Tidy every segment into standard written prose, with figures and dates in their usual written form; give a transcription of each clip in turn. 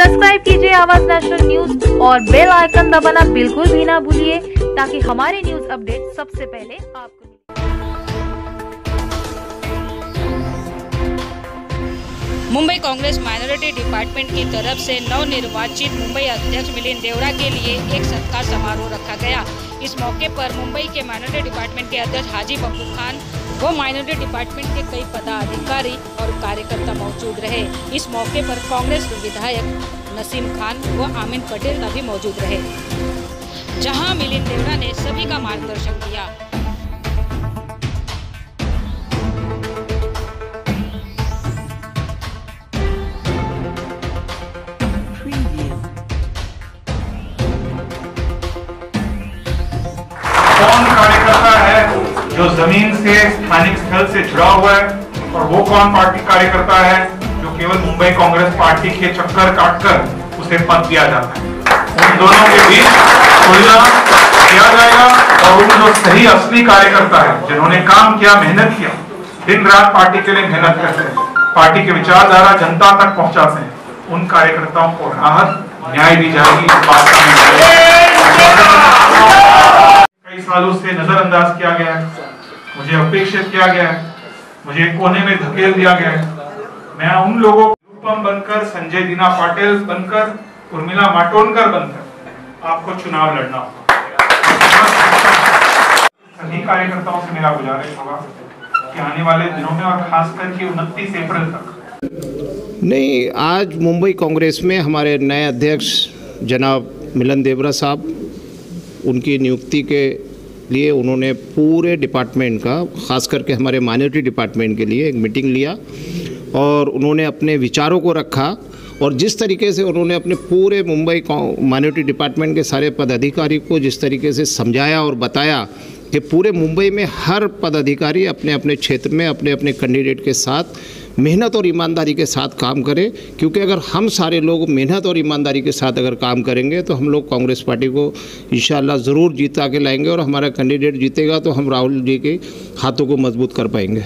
Subscribe कीजिए आवाज national news और बेल आइकन दबाना बिल्कुल भी ना भूलिए ताकि हमारे न्यूज अपडेट सबसे पहले आपको मिले। मुंबई कांग्रेस माइनॉरिटी डिपार्टमेंट की तरफ से नवनिर्वाचित मुंबई अध्यक्ष मिलिंद देवड़ा के लिए एक सत्कार समारोह रखा गया। इस मौके पर मुंबई के माइनॉरिटी डिपार्टमेंट के अध्यक्ष हाजी बब्बू खान व माइनॉरिटी डिपार्टमेंट के कई पदाधिकारी और कार्यकर्ता मौजूद रहे। इस मौके पर कांग्रेस विधायक नसीम खान व आमिन पटेल भी मौजूद रहे, जहां मिलिंद देवड़ा ने सभी का मार्गदर्शन किया। कौन कार्यकर्ता है जो जमीन से स्थानिक स्थल से जुड़ा हुआ है और वो कौन पार्टी कार्यकर्ता है जो केवल मुंबई कांग्रेस पार्टी के चक्कर काटकर उसे पद दिया जाता है। उन दोनों के बीच तुलना किया जाएगा और उन जो सही असली कार्यकर्ता है जिन्होंने काम किया, मेहनत किया, दिन रात पार्टी के लिए मेहनत करते हैं, पार्टी के विचारधारा जनता तक पहुंचाते हैं, उन कार्यकर्ताओं को राहत न्याय दी जाएगी। इस बात का कई सालों से नजरअंदाज किया गया है, मुझे अपेक्षित किया गया है, मुझे कोने में धकेल दिया गया है। मैं उन लोगों को रूपम बनकर, संजय दीना पाटिल बनकर, उर्मिला माटोंडकर बनकर आपको चुनाव लड़ना होगा। सभी कार्यकर्ताओं से मेरा गुजारिश होगा कि आने वाले दिनों में और खासकर कि 29 अप्रैल तक नहीं, आज मुंबई कांग्रेस में हमारे नए अध्यक्ष जनाब मिलिंद देवड़ा साहब, उनकी नियुक्ति के लिए उन्होंने पूरे डिपार्टमेंट का, ख़ास करके हमारे माइनॉरिटी डिपार्टमेंट के लिए एक मीटिंग लिया और उन्होंने अपने विचारों को रखा। और जिस तरीके से उन्होंने अपने पूरे मुंबई माइनॉरिटी डिपार्टमेंट के सारे पदाधिकारी को जिस तरीके से समझाया और बताया कि पूरे मुंबई में हर पदाधिकारी अपने अपने क्षेत्र में अपने अपने कैंडिडेट के साथ मेहनत और ईमानदारी के साथ काम करें, क्योंकि अगर हम सारे लोग मेहनत और ईमानदारी के साथ अगर काम करेंगे तो हम लोग कांग्रेस पार्टी को इंशाल्लाह ज़रूर जीता के लाएंगे और हमारा कैंडिडेट जीतेगा तो हम राहुल जी के हाथों को मजबूत कर पाएंगे।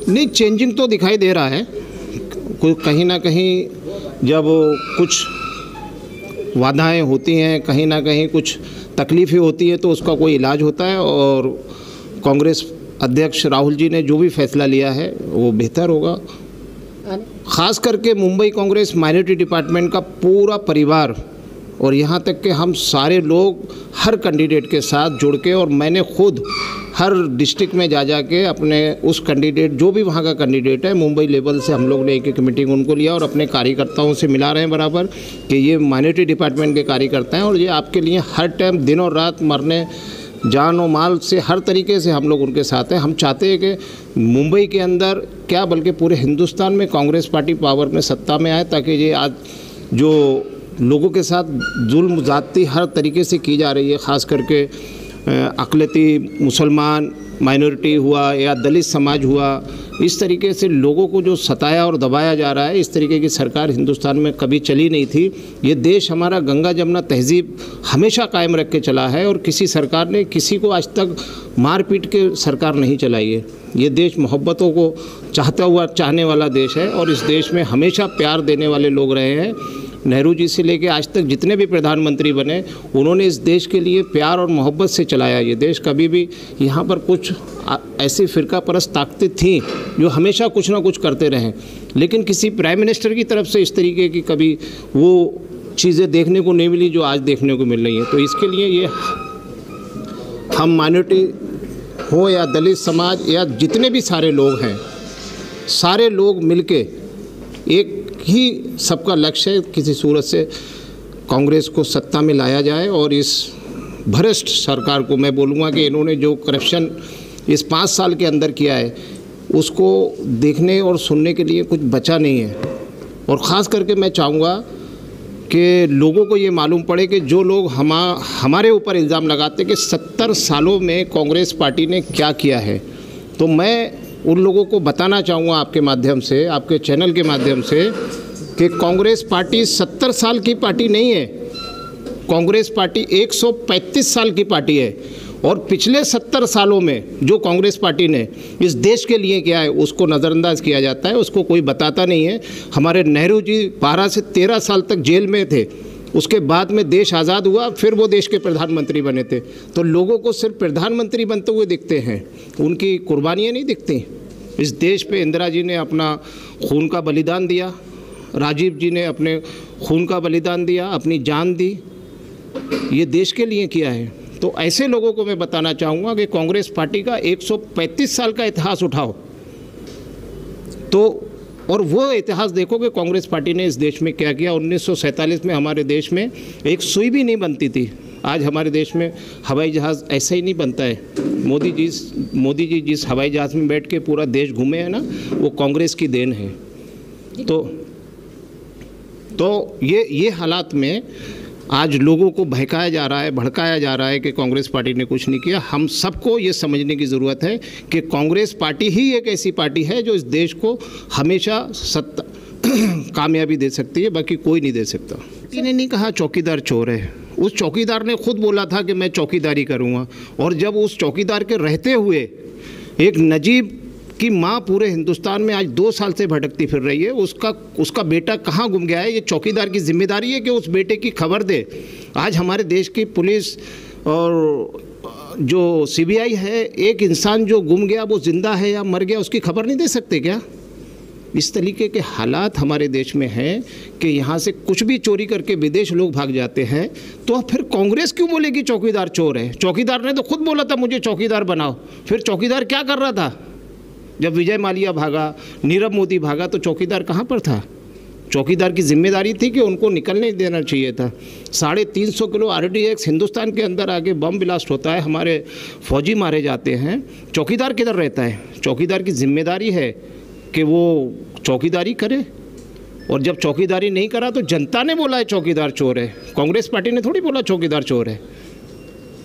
नहीं, चेंजिंग तो दिखाई दे रहा है, कहीं ना कहीं जब कुछ बाधाएँ होती हैं, कहीं ना कहीं कुछ तकलीफ़ें होती हैं तो उसका कोई इलाज होता है और कांग्रेस अध्यक्ष राहुल जी ने जो भी फैसला लिया है वो बेहतर होगा। ख़ास करके मुंबई कांग्रेस माइनॉरिटी डिपार्टमेंट का पूरा परिवार और यहाँ तक कि हम सारे लोग हर कैंडिडेट के साथ जुड़ के, और मैंने खुद हर डिस्ट्रिक्ट में जा के अपने उस कैंडिडेट, जो भी वहाँ का कैंडिडेट है, मुंबई लेवल से हम लोग ने एक मीटिंग उनको लिया और अपने कार्यकर्ताओं से मिला रहे हैं बराबर कि ये माइनॉरिटी डिपार्टमेंट के कार्यकर्ता हैं और ये आपके लिए हर टाइम दिन और रात मरने जान और माल से हर तरीके से हम लोग उनके साथ हैं। हम चाहते हैं कि मुंबई के अंदर क्या बल्कि पूरे हिंदुस्तान में कांग्रेस पार्टी पावर में सत्ता में आए, ताकि ये आज जो लोगों के साथ जुल्म ज़्यादती हर तरीके से की जा रही है, ख़ास करके अक़लियती मुसलमान माइनॉरिटी हुआ या दलित समाज हुआ, इस तरीके से लोगों को जो सताया और दबाया जा रहा है, इस तरीके की सरकार हिंदुस्तान में कभी चली नहीं थी। ये देश हमारा गंगा जमुना तहजीब हमेशा कायम रख के चला है और किसी सरकार ने किसी को आज तक मारपीट के सरकार नहीं चलाई है। ये देश मोहब्बतों को चाहने वाला देश है और इस देश में हमेशा प्यार देने वाले लोग रहे हैं। नेहरू जी से लेके आज तक जितने भी प्रधानमंत्री बने, उन्होंने इस देश के लिए प्यार और मोहब्बत से चलाया ये देश। कभी भी यहाँ पर कुछ ऐसी फ़िरका परस्त ताकतें थीं जो हमेशा कुछ ना कुछ करते रहें, लेकिन किसी प्राइम मिनिस्टर की तरफ से इस तरीके की कभी वो चीज़ें देखने को नहीं मिली जो आज देखने को मिल रही हैं। तो इसके लिए ये हम माइनॉरिटी हो या दलित समाज या जितने भी सारे लोग हैं, सारे लोग मिलके एक ही सबका लक्ष्य है, किसी सूरत से कांग्रेस को सत्ता में लाया जाए। और इस भ्रष्ट सरकार को मैं बोलूँगा कि इन्होंने जो करप्शन इस 5 साल के अंदर किया है उसको देखने और सुनने के लिए कुछ बचा नहीं है। और ख़ास करके मैं चाहूँगा कि लोगों को ये मालूम पड़े कि जो लोग हमारे ऊपर इल्ज़ाम लगाते कि 70 सालों में कांग्रेस पार्टी ने क्या किया है, तो मैं उन लोगों को बताना चाहूँगा आपके माध्यम से, आपके चैनल के माध्यम से, कि कांग्रेस पार्टी 70 साल की पार्टी नहीं है। कांग्रेस पार्टी 135 साल की पार्टी है। और पिछले 70 सालों में जो कांग्रेस पार्टी ने इस देश के लिए किया है उसको नज़रअंदाज किया जाता है, उसको कोई बताता नहीं है। हमारे नेहरू जी 12 से 13 साल तक जेल में थे, उसके बाद में देश आज़ाद हुआ, फिर वो देश के प्रधानमंत्री बने थे। तो लोगों को सिर्फ प्रधानमंत्री बनते हुए दिखते हैं, उनकी कुर्बानियाँ नहीं दिखती। इस देश पे इंदिरा जी ने अपना खून का बलिदान दिया, राजीव जी ने अपने खून का बलिदान दिया, अपनी जान दी, ये देश के लिए किया है। तो ऐसे लोगों को मैं बताना चाहूँगा कि कांग्रेस पार्टी का 135 साल का इतिहास उठाओ तो, और वो इतिहास देखो कि कांग्रेस पार्टी ने इस देश में क्या किया। 1947 में हमारे देश में एक सुई भी नहीं बनती थी, आज हमारे देश में हवाई जहाज़ ऐसा ही नहीं बनता है। मोदी जी जिस हवाई जहाज़ में बैठ के पूरा देश घूमे हैं ना, वो कांग्रेस की देन है। तो ये हालात में आज लोगों को बहकाया जा रहा है, भड़काया जा रहा है कि कांग्रेस पार्टी ने कुछ नहीं किया। हम सबको ये समझने की ज़रूरत है कि कांग्रेस पार्टी ही एक ऐसी पार्टी है जो इस देश को हमेशा कामयाबी दे सकती है, बाकी कोई नहीं दे सकता। इन्हें नहीं कहा चौकीदार चोर है, उस चौकीदार ने खुद बोला था कि मैं चौकीदारी करूँगा। और जब उस चौकीदार के रहते हुए एक नजीब की माँ पूरे हिंदुस्तान में आज 2 साल से भटकती फिर रही है, उसका बेटा कहाँ गुम गया है, ये चौकीदार की जिम्मेदारी है कि उस बेटे की खबर दे। आज हमारे देश की पुलिस और जो सीबीआई है, एक इंसान जो गुम गया वो जिंदा है या मर गया उसकी खबर नहीं दे सकते क्या? इस तरीके के हालात हमारे देश में हैं कि यहाँ से कुछ भी चोरी करके विदेश लोग भाग जाते हैं। तो फिर कांग्रेस क्यों बोलेगी चौकीदार चोर है? चौकीदार ने तो खुद बोला था मुझे चौकीदार बनाओ। फिर चौकीदार क्या कर रहा था? जब विजय माल्या भागा, नीरव मोदी भागा, तो चौकीदार कहाँ पर था? चौकीदार की जिम्मेदारी थी कि उनको निकलने देना चाहिए था। 350 किलो RDX हिंदुस्तान के अंदर आगे बम ब्लास्ट होता है, हमारे फौजी मारे जाते हैं, चौकीदार किधर रहता है? चौकीदार की जिम्मेदारी है कि वो चौकीदारी करे, और जब चौकीदारी नहीं करा तो जनता ने बोला है चौकीदार चोर है, कांग्रेस पार्टी ने थोड़ी बोला चौकीदार चोर है।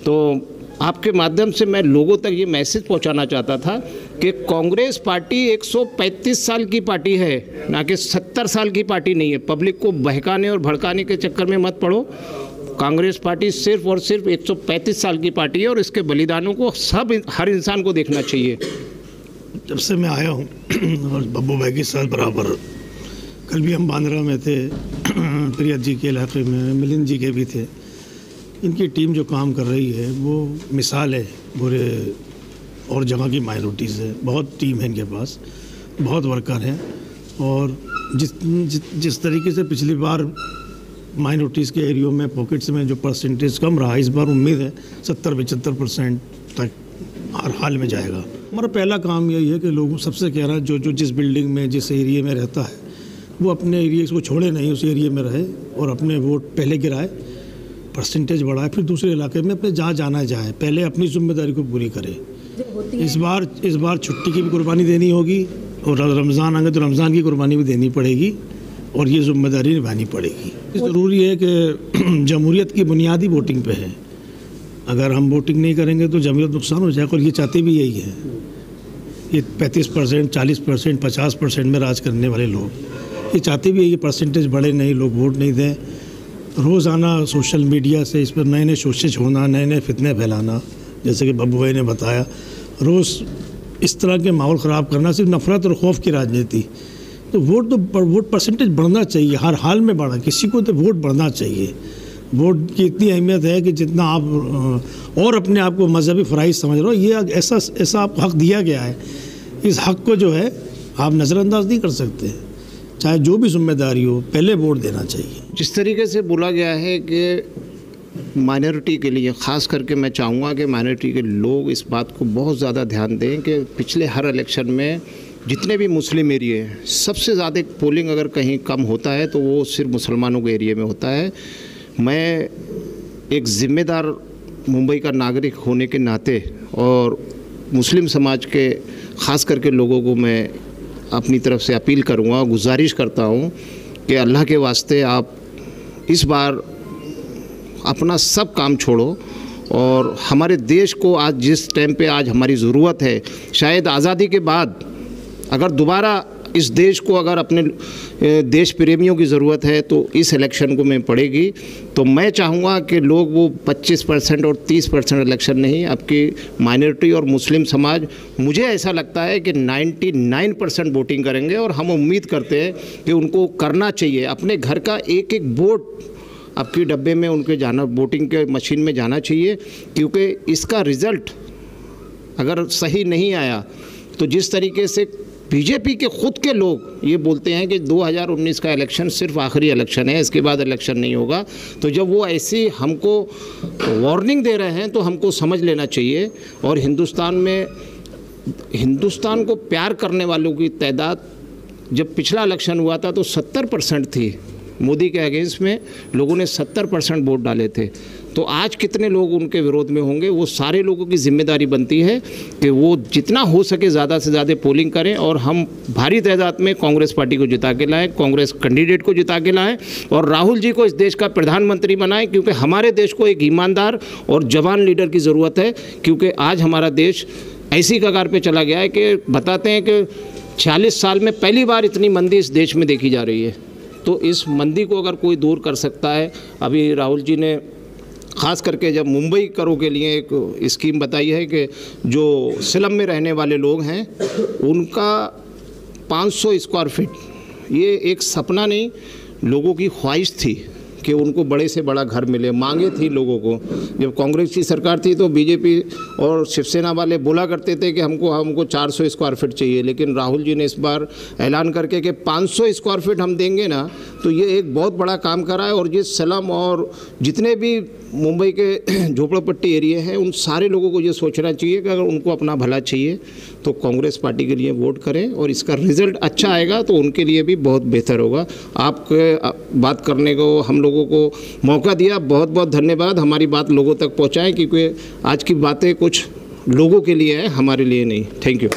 तो आपके माध्यम से मैं लोगों तक ये मैसेज पहुंचाना चाहता था कि कांग्रेस पार्टी 135 साल की पार्टी है, ना कि 70 साल की पार्टी नहीं है। पब्लिक को बहकाने और भड़काने के चक्कर में मत पड़ो। कांग्रेस पार्टी सिर्फ और सिर्फ 135 साल की पार्टी है और इसके बलिदानों को हर इंसान को देखना चाहिए। जब से मैं आया हूँ और बब्बू भाई के साथ बराबर, कल भी हम बांद्रा में थे, प्रिया जी के इलाके में मिलिंद जी के भी थे। इनकी टीम जो काम कर रही है वो मिसाल है पूरे और जगह की माइनॉरिटीज़ है। बहुत टीम है इनके पास, बहुत वर्कर हैं, और जिस तरीके से पिछली बार माइनॉरिटीज़ के एरियो में पॉकेट्स में जो परसेंटेज कम रहा, इस बार उम्मीद है 70-75% तक हर हाल में जाएगा। हमारा पहला काम यही है कि लोगों सबसे कह रहा है जो जिस बिल्डिंग में जिस एरिया में रहता है वो अपने एरिया को छोड़े नहीं, उस एरिया में रहे और अपने वोट पहले गिराए, परसेंटेज बढ़ाए, फिर दूसरे इलाके में अपने जहाँ जाना जाए, पहले अपनी जिम्मेदारी को पूरी करे। इस बार छुट्टी की भी कुर्बानी देनी होगी, और रमज़ान आएंगे तो रमज़ान की कुर्बानी भी देनी पड़ेगी, और ये जिम्मेदारी निभानी पड़ेगी। ज़रूरी है कि जमहूरियत की बुनियादी वोटिंग पे है। अगर हम वोटिंग नहीं करेंगे तो जमहूरियत नुकसान हो जाएगा, और ये चाहते भी यही है। ये 35%, 40%, 50% में राज करने वाले लोग ये चाहते भी है कि परसेंटेज बढ़े नहीं, लोग वोट नहीं दें। रोज़ाना सोशल मीडिया से इस पर नए नए शोषे छोड़ना, नए नए फितने फैलाना, जैसे कि बब्बू भाई ने बताया, रोज़ इस तरह के माहौल ख़राब करना, सिर्फ नफरत और खौफ की राजनीति। तो वोट परसेंटेज बढ़ना चाहिए, हर हाल में बढ़ा, किसी को तो वोट बढ़ना चाहिए। वोट की इतनी अहमियत है कि जितना आप और अपने आप को मजहबी फ़राइज़ समझ रहे हो, ये ऐसा आपको हक़ दिया गया है, इस हक़ को जो है आप नज़रअंदाज नहीं कर सकते। चाहे जो भी जिम्मेदारी हो, पहले वोट देना चाहिए। जिस तरीके से बोला गया है कि माइनॉरिटी के लिए, ख़ास करके मैं चाहूँगा कि माइनॉरिटी के लोग इस बात को बहुत ज़्यादा ध्यान दें कि पिछले हर इलेक्शन में जितने भी मुस्लिम एरिए हैं, सबसे ज़्यादा पोलिंग अगर कहीं कम होता है तो वो सिर्फ मुसलमानों के एरिए में होता है। मैं एक ज़िम्मेदार मुंबई का नागरिक होने के नाते और मुस्लिम समाज के ख़ास करके लोगों को मैं अपनी तरफ से अपील करूँगा, गुजारिश करता हूँ कि अल्लाह के वास्ते आप इस बार अपना सब काम छोड़ो और हमारे देश को आज जिस टाइम पे आज हमारी ज़रूरत है, शायद आज़ादी के बाद अगर दोबारा इस देश को अगर अपने देश प्रेमियों की ज़रूरत है तो इस इलेक्शन को मैं पड़ेगी। तो मैं चाहूँगा कि लोग वो 25% और 30% इलेक्शन नहीं, आपकी माइनॉरिटी और मुस्लिम समाज, मुझे ऐसा लगता है कि 99% वोटिंग करेंगे और हम उम्मीद करते हैं कि उनको करना चाहिए। अपने घर का एक एक वोट आपके डब्बे में उनके जाना, वोटिंग के मशीन में जाना चाहिए, क्योंकि इसका रिज़ल्ट अगर सही नहीं आया तो जिस तरीके से बीजेपी के खुद के लोग ये बोलते हैं कि 2019 का इलेक्शन सिर्फ आखिरी इलेक्शन है, इसके बाद इलेक्शन नहीं होगा, तो जब वो ऐसी हमको वार्निंग दे रहे हैं तो हमको समझ लेना चाहिए। और हिंदुस्तान को प्यार करने वालों की तादाद जब पिछला इलेक्शन हुआ था तो 70% थी, मोदी के अगेंस्ट में लोगों ने 70% वोट डाले थे। तो आज कितने लोग उनके विरोध में होंगे, वो सारे लोगों की जिम्मेदारी बनती है कि वो जितना हो सके ज़्यादा से ज़्यादा पोलिंग करें और हम भारी तादाद में कांग्रेस पार्टी को जिता के लाएं, कांग्रेस कैंडिडेट को जिता के लाएं और राहुल जी को इस देश का प्रधानमंत्री बनाएं, क्योंकि हमारे देश को एक ईमानदार और जवान लीडर की ज़रूरत है। क्योंकि आज हमारा देश ऐसी कगार पर चला गया है कि बताते हैं कि 46 साल में पहली बार इतनी मंदी इस देश में देखी जा रही है। तो इस मंदी को अगर कोई दूर कर सकता है, अभी राहुल जी ने ख़ास करके जब मुंबई करों के लिए एक स्कीम बताई है कि जो स्लम में रहने वाले लोग हैं उनका 500 स्क्वायर फीट, ये एक सपना नहीं, लोगों की ख्वाहिश थी कि उनको बड़े से बड़ा घर मिले, मांगे थी लोगों को। जब कांग्रेस की सरकार थी तो बीजेपी और शिवसेना वाले बोला करते थे कि हमको 400 स्क्वायर फीट चाहिए, लेकिन राहुल जी ने इस बार ऐलान करके कि 500 स्क्वायर फीट हम देंगे ना, तो ये एक बहुत बड़ा काम करा है। और ये स्लम और जितने भी मुंबई के झोपड़पट्टी एरिया हैं उन सारे लोगों को ये सोचना चाहिए कि अगर उनको अपना भला चाहिए तो कांग्रेस पार्टी के लिए वोट करें और इसका रिज़ल्ट अच्छा आएगा तो उनके लिए भी बहुत बेहतर होगा। आपके बात करने को हम लोगों को मौका दिया, बहुत बहुत धन्यवाद। हमारी बात लोगों तक पहुंचाएं, क्योंकि आज की बातें कुछ लोगों के लिए है, हमारे लिए नहीं। Thank you.